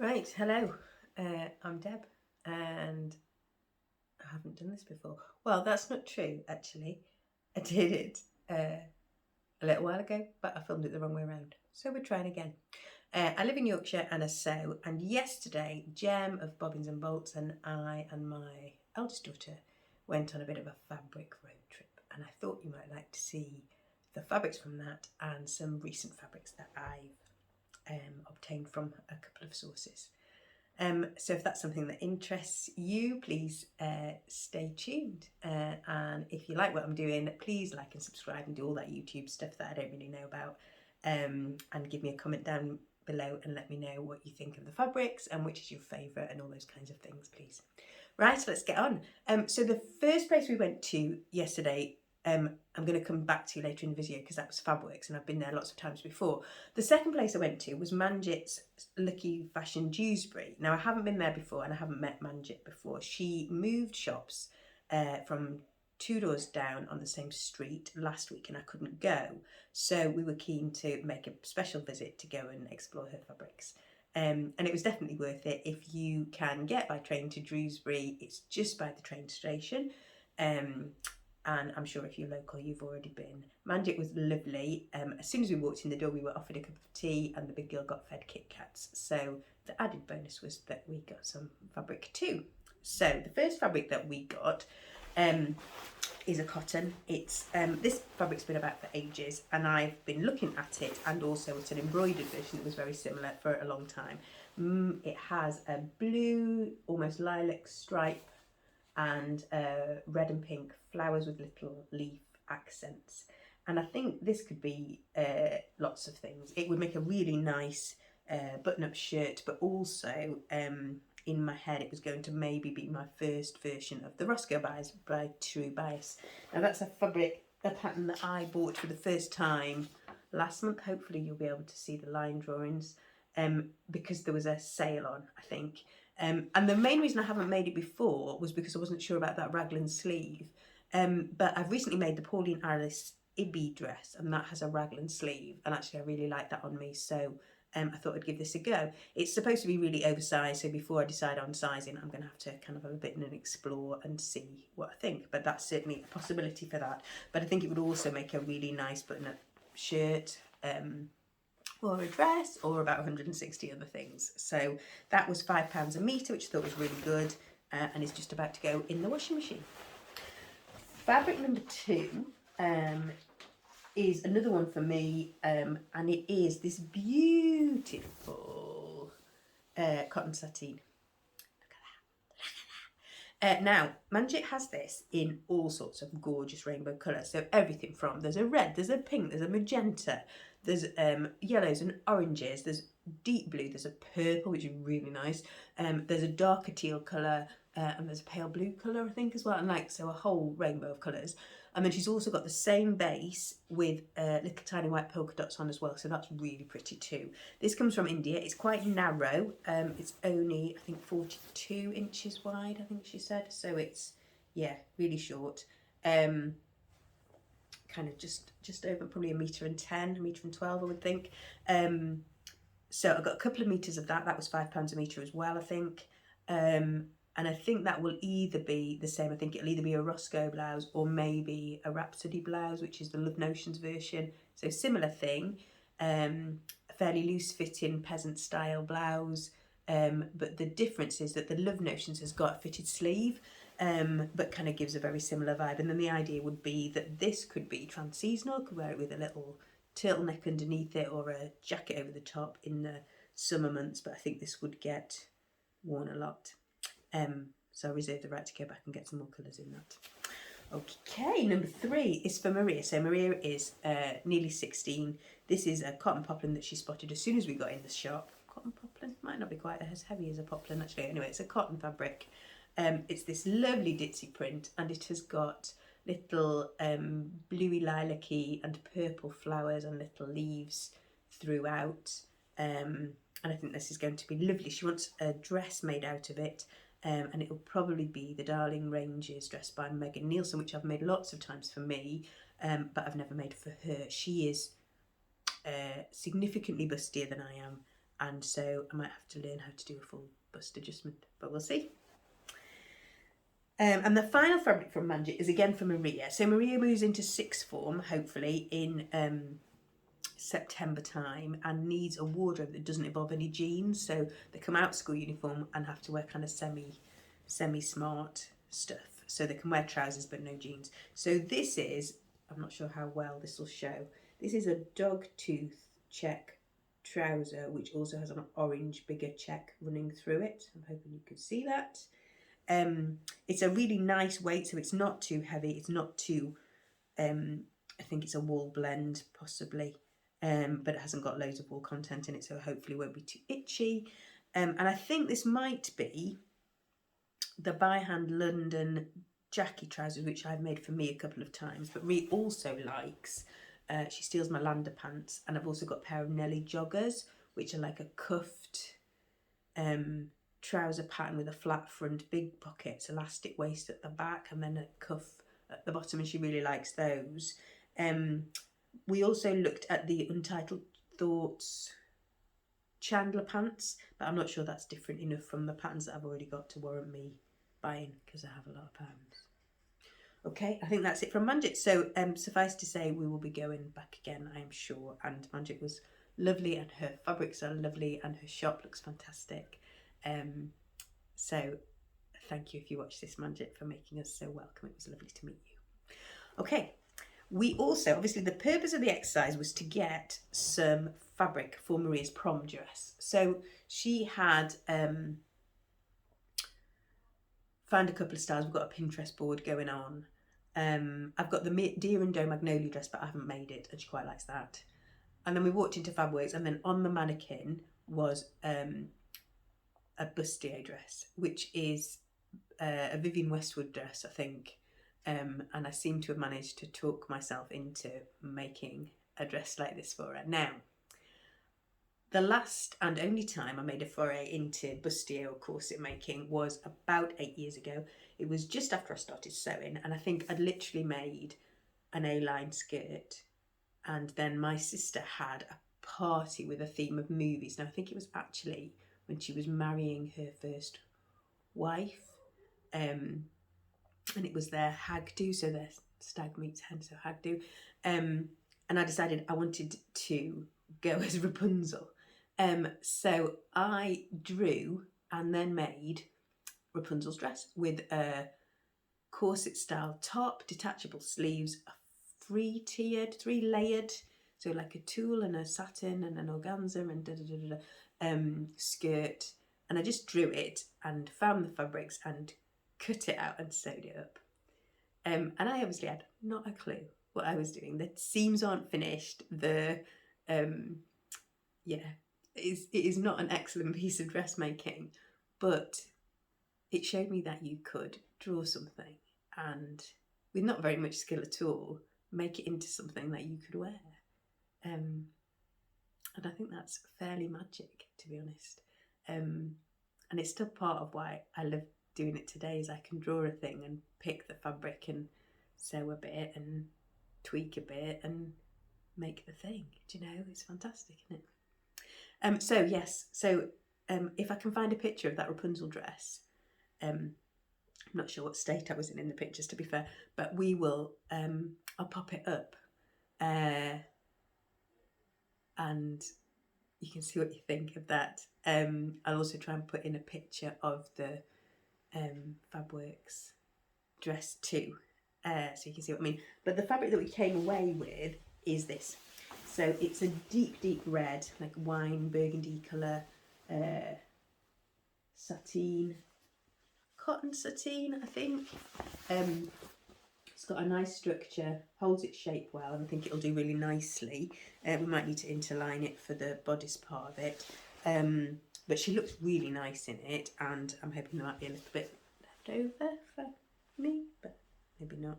Right, hello, I'm Deb, and I haven't done this before. Well, that's not true, actually. I did it a little while ago, but I filmed it the wrong way around. So we're trying again. I live in Yorkshire and I sew, and yesterday, Jem of Bobbins and Bolts and I and my eldest daughter went on a bit of a fabric road trip, and I thought you might like to see the fabrics from that and some recent fabrics that I've obtained from a couple of sources. So if that's something that interests you, please stay tuned. And if you like what I'm doing, please like and subscribe and do all that YouTube stuff that I don't really know about. And give me a comment down below and let me know what you think of the fabrics and which is your favourite and all those kinds of things, please. Right, let's get on. So the first place we went to yesterday, I'm going to come back to later in the video because that was Fabworks and I've been there lots of times before. The second place I went to was Manjit's Lucky Fashion Dewsbury. Now I haven't been there before and I haven't met Manjit before. She moved shops from 2 doors down on the same street last week and I couldn't go. So we were keen to make a special visit to go and explore her fabrics. And it was definitely worth it if you can get by train to Dewsbury. It's just by the train station. And I'm sure if you're local you've already been. Manjit was lovely. As soon as we walked in the door we were offered a cup of tea and the big girl got fed Kit Kats. So the added bonus was that we got some fabric too. So the first fabric that we got is a cotton. It's this fabric's been about for ages and I've been looking at it, and also it's an embroidered version that was very similar for a long time. It has a blue, almost lilac stripe and red and pink flowers with little leaf accents. And I think this could be lots of things. It would make a really nice button-up shirt, but also in my head it was going to maybe be my first version of the Roscoe Bias by True Bias. Now that's a pattern that I bought for the first time last month. Hopefully you'll be able to see the line drawings because there was a sale on, I think. And the main reason I haven't made it before was because I wasn't sure about that raglan sleeve. But I've recently made the Pauline Alice Ibby dress, and that has a raglan sleeve, and actually I really like that on me, so I thought I'd give this a go. It's supposed to be really oversized, so before I decide on sizing I'm going to have to kind of have a bit and explore and see what I think, but that's certainly a possibility for that. But I think it would also make a really nice button-up shirt, or a dress, or about 160 other things. So that was £5 a metre, which I thought was really good, and is just about to go in the washing machine. Fabric number 2 is another one for me, and it is this beautiful cotton sateen. Now, Manjit has this in all sorts of gorgeous rainbow colours. So everything from, there's a red, there's a pink, there's a magenta, there's yellows and oranges, there's deep blue, there's a purple, which is really nice, there's a darker teal colour, and there's a pale blue colour, I think, as well, and like, so a whole rainbow of colours. And then she's also got the same base with little tiny white polka dots on as well, so that's really pretty too. This comes from India. It's quite narrow. It's only, I think, 42 inches wide, I think she said. So it's, yeah, really short. Kind of just over probably 1.10 meters, 1.12 I would think. So I got a couple of meters of that. That was £5 a metre as well, I think. And I think that will either be the same. I think it'll either be a Roscoe blouse or maybe a Rhapsody blouse, which is the Love Notions version. So similar thing, a fairly loose fitting peasant style blouse. But the difference is that the Love Notions has got a fitted sleeve, but kind of gives a very similar vibe. And then the idea would be that this could be trans-seasonal, could wear it with a little turtleneck underneath it or a jacket over the top in the summer months. But I think this would get worn a lot. So I reserve the right to go back and get some more colours in that. Okay, number 3 is for Maria. So Maria is nearly 16. This is a cotton poplin that she spotted as soon as we got in the shop. Cotton poplin might not be quite as heavy as a poplin actually. Anyway, it's a cotton fabric. It's this lovely ditzy print, and it has got little bluey lilac-y and purple flowers and little leaves throughout. And I think this is going to be lovely. She wants a dress made out of it. And it will probably be the Darling Ranges dress by Megan Nielsen, which I've made lots of times for me, but I've never made for her. She is significantly bustier than I am, and so I might have to learn how to do a full bust adjustment, but we'll see. And the final fabric from Manjit is again from Maria. So Maria moves into sixth form, hopefully, in September time, and needs a wardrobe that doesn't involve any jeans. So they come out school uniform and have to wear kind of semi-smart stuff. So they can wear trousers but no jeans. So this is, I'm not sure how well this will show, this is a dog tooth check trouser, which also has an orange bigger check running through it. I'm hoping you can see that. It's a really nice weight, so it's not too heavy, it's not too, I think it's a wool blend possibly, but it hasn't got loads of wool content in it, so hopefully won't be too itchy. And I think this might be the by hand London Jackie trousers, which I've made for me a couple of times, but Ree also likes, she steals my Lander pants, and I've also got a pair of Nelly Joggers, which are like a cuffed trouser pattern with a flat front, big pockets, elastic waist at the back, and then a cuff at the bottom, and she really likes those. We also looked at the Untitled Thoughts Chandler pants, but I'm not sure that's different enough from the patterns that I've already got to warrant me buying, because I have a lot of pounds. Okay, I think that's it from Manjit. So suffice to say, we will be going back again, I am sure, and Manjit was lovely, and her fabrics are lovely, and her shop looks fantastic. So thank you if you watch this, Manjit, for making us so welcome. It was lovely to meet you. Okay, we also, obviously the purpose of the exercise was to get some fabric for Maria's prom dress. So she had found a couple of styles. We've got a Pinterest board going on. I've got the Deer and Doe Magnolia dress, but I haven't made it, and she quite likes that. And then we walked into Fabworks, and then on the mannequin was a bustier dress, which is a Vivienne Westwood dress, I think. And I seem to have managed to talk myself into making a dress like this for her. Now, the last and only time I made a foray into bustier or corset making was about 8 years ago. It was just after I started sewing, and I think I'd literally made an A-line skirt, and then my sister had a party with a theme of movies. Now, I think it was actually when she was marrying her first wife, and it was their hag do, so their stag meets hen, so hag do, and I decided I wanted to go as Rapunzel, so I drew and then made Rapunzel's dress with a corset style top, detachable sleeves, a three layered, so like a tulle and a satin and an organza and skirt, and I just drew it and found the fabrics and cut it out and sewed it up. And I obviously had not a clue what I was doing. The seams aren't finished. It is not an excellent piece of dressmaking, but it showed me that you could draw something and, with not very much skill at all, make it into something that you could wear. And I think that's fairly magic, to be honest. And it's still part of why I love doing it today, is I can draw a thing and pick the fabric and sew a bit and tweak a bit and make the thing. Do you know, it's fantastic, isn't it? So yes, if I can find a picture of that Rapunzel dress, I'm not sure what state I was in the pictures, to be fair, but we will, I'll pop it up, and you can see what you think of that. I'll also try and put in a picture of the Fabworks dress too, so you can see what I mean. But the fabric that we came away with is this. So it's a deep red, like wine burgundy colour, sateen, cotton sateen, I think. It's got a nice structure, holds its shape well, and I think it'll do really nicely. We might need to interline it for the bodice part of it, but she looks really nice in it, and I'm hoping there might be a little bit left over for me, but maybe not.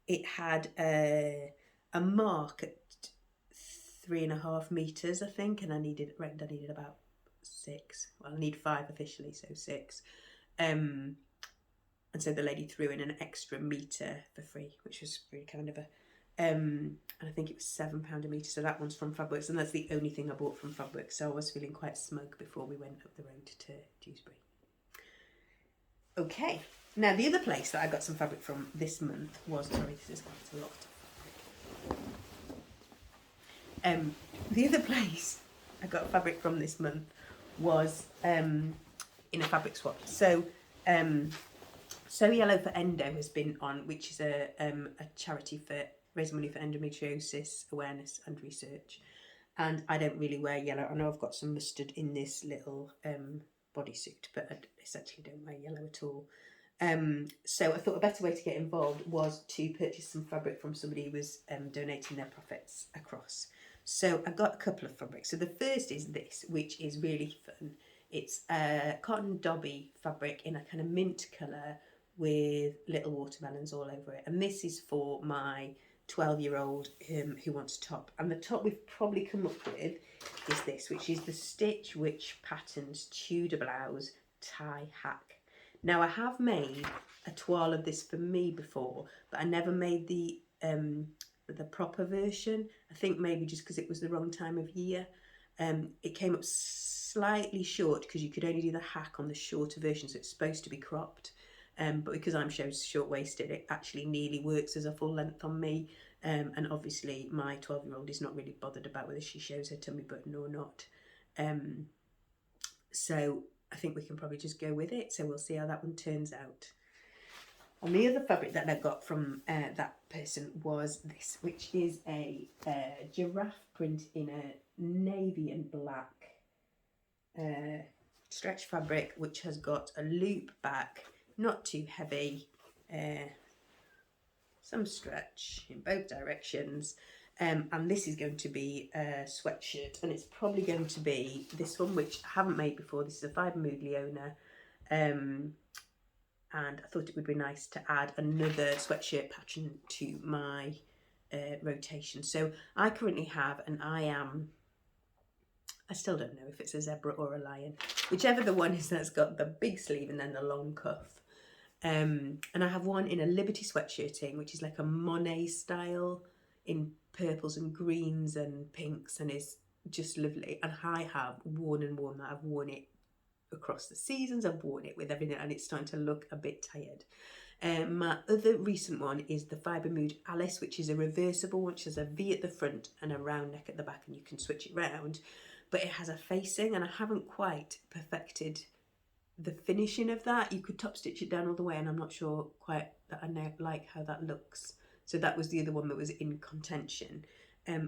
It had a mark at 3.5 meters, I think, and I reckoned I needed about 6. Well, I need 5 officially, so 6. And so the lady threw in an extra metre for free, which was really kind of her. And I think it was £7 a metre. So that one's from Fabworks, and that's the only thing I bought from Fabworks. So I was feeling quite smug before we went up the road to Dewsbury. Okay, now the other place that I got some fabric from this month was, sorry, this is quite a lot of fabric. The other place I got fabric from this month was in a fabric swap. So So Yellow for Endo has been on, which is a charity for raising money for endometriosis awareness and research. And I don't really wear yellow. I know I've got some mustard in this little bodysuit, but I essentially don't wear yellow at all. So I thought a better way to get involved was to purchase some fabric from somebody who was donating their profits across. So I got a couple of fabrics. So the first is this, which is really fun. It's a cotton dobby fabric in a kind of mint colour with little watermelons all over it. And this is for my 12-year-old who wants a top. And the top we've probably come up with is this, which is the Stitch Witch Patterns Tudor Blouse Tie Hack. Now I have made a toile of this for me before, but I never made the proper version. I think maybe just because it was the wrong time of year. It came up slightly short because you could only do the hack on the shorter version, so it's supposed to be cropped. But because I'm short-waisted, it actually nearly works as a full length on me. And obviously my 12-year-old is not really bothered about whether she shows her tummy button or not. So I think we can probably just go with it. So we'll see how that one turns out. And the other fabric that I got from that person was this, which is a giraffe print in a navy and black stretch fabric, which has got a loop back, not too heavy, some stretch in both directions. And this is going to be a sweatshirt, and it's probably going to be this one, which I haven't made before. This is a Fibre Mugliona, and I thought it would be nice to add another sweatshirt pattern to my rotation. So I currently have an I still don't know if it's a zebra or a lion, whichever the one is that's got the big sleeve and then the long cuff. And I have one in a Liberty sweatshirting, which is like a Monet style in purples and greens and pinks, and is just lovely. And I have worn that. I've worn it across the seasons. I've worn it with everything, and it's starting to look a bit tired. My other recent one is the Fibre Mood Alice, which is a reversible, which has a V at the front and a round neck at the back, and you can switch it round. But it has a facing, and I haven't quite perfected the finishing of that. You could top stitch it down all the way, and I'm not sure quite that I know like how that looks. So that was the other one that was in contention.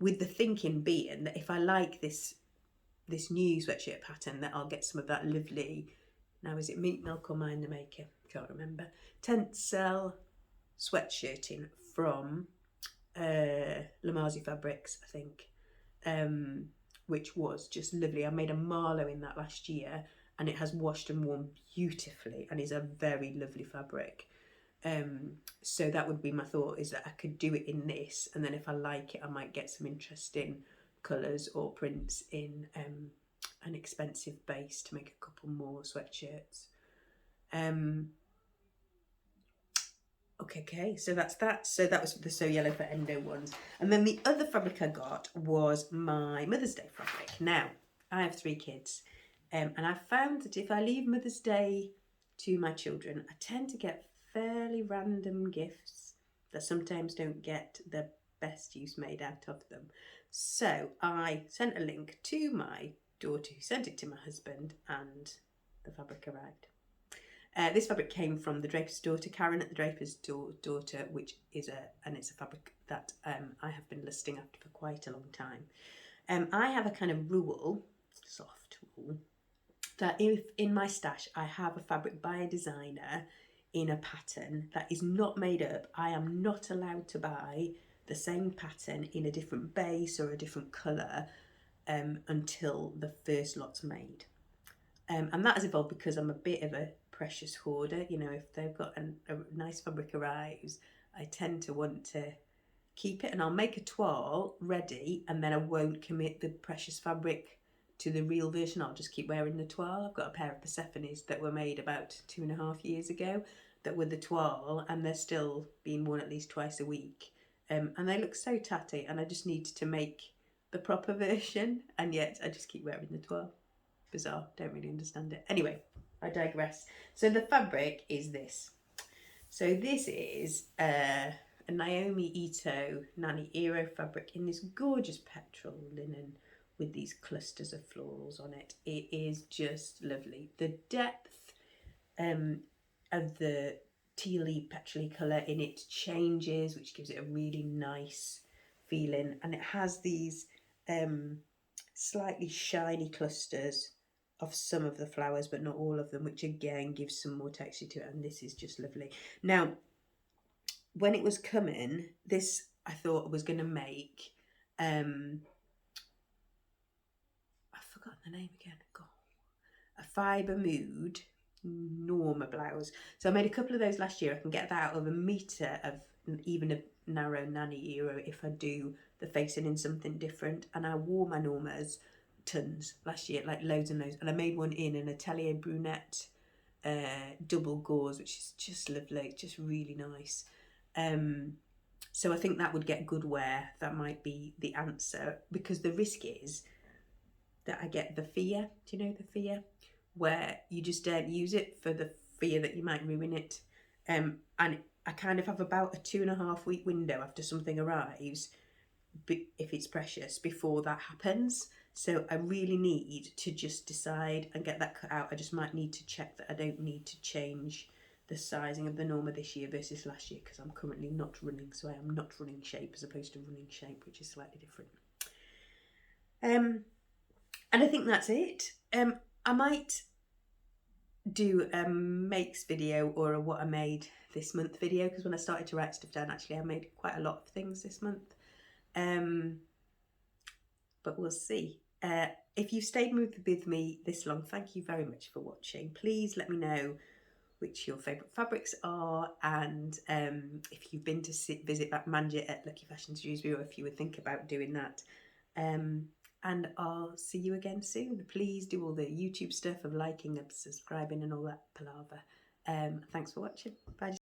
With the thinking being that if I like this new sweatshirt pattern, that I'll get some of that lovely, now is it Meat Milk or Mind the Maker? Can't remember. Tencel sweatshirting from Lamazi Fabrics, I think, which was just lovely. I made a Marlowe in that last year, and it has washed and worn beautifully and is a very lovely fabric. So that would be my thought, is that I could do it in this, and then if I like it, I might get some interesting colours or prints in an expensive base to make a couple more sweatshirts. Okay, so that's that. So that was the So Yellow for Endo ones. And then the other fabric I got was my Mother's Day fabric. Now, I have 3 kids, and I found that if I leave Mother's Day to my children, I tend to get fairly random gifts that sometimes don't get the best use made out of them. So I sent a link to my daughter, who sent it to my husband, and the fabric arrived. This fabric came from the Draper's Daughter, Karen at the Draper's Daughter, which is it's a fabric that I have been listing after for quite a long time. I have a kind of rule, soft rule, that if in my stash I have a fabric by a designer in a pattern that is not made up, I am not allowed to buy the same pattern in a different base or a different colour until the first lot's made. And that has evolved because I'm a bit of a precious hoarder. You know, if they've got a nice fabric arrives, I tend to want to keep it, and I'll make a toile ready, and then I won't commit the precious fabric to the real version. I'll just keep wearing the toile. I've got a pair of Persephones that were made about 2.5 years ago that were the toile, and they're still being worn at least twice a week. and they look so tatty, and I just need to make the proper version, and yet I just keep wearing the 12. Bizarre, don't really understand it. Anyway, I digress. So the fabric is this. So this is a Naomi Ito Nanny Eero fabric in this gorgeous petrol linen with these clusters of florals on it. It is just lovely. The depth of the tealy petrol colour in it changes, which gives it a really nice feeling, and it has these slightly shiny clusters of some of the flowers, but not all of them, which again gives some more texture to it, and this is just lovely. Now, when it was coming, this I thought I was going to make I've forgotten the name again. God. A fibre mood Norma blouse. So I made a couple of those last year. I can get that out of a metre of even a narrow Nanny Eero if I do the facing in something different. And I wore my Normas tons last year, like loads and loads. And I made one in an Atelier Brunette double gauze, which is just lovely, just really nice. So I think that would get good wear. That might be the answer, because the risk is that I get the fear. Do you know the fear? Where you just don't use it for the fear that you might ruin it. And I kind of have about a 2.5 week window after something arrives, if it's precious, before that happens. So I really need to just decide and get that cut out. I just might need to check that I don't need to change the sizing of the Norma this year versus last year, because I'm currently not running, so I am not running shape as opposed to running shape, which is slightly different. And I think that's it. I might do a makes video or a what I made this month video, because when I started to write stuff down, actually I made quite a lot of things this month. But we'll see. If you've stayed with me this long, thank you very much for watching. Please let me know which your favourite fabrics are, and if you've been to visit that Manjit at Lucky Fashions Dewsbury, or if you would think about doing that. And I'll see you again soon. Please do all the YouTube stuff of liking and subscribing and all that palaver. Thanks for watching. Bye.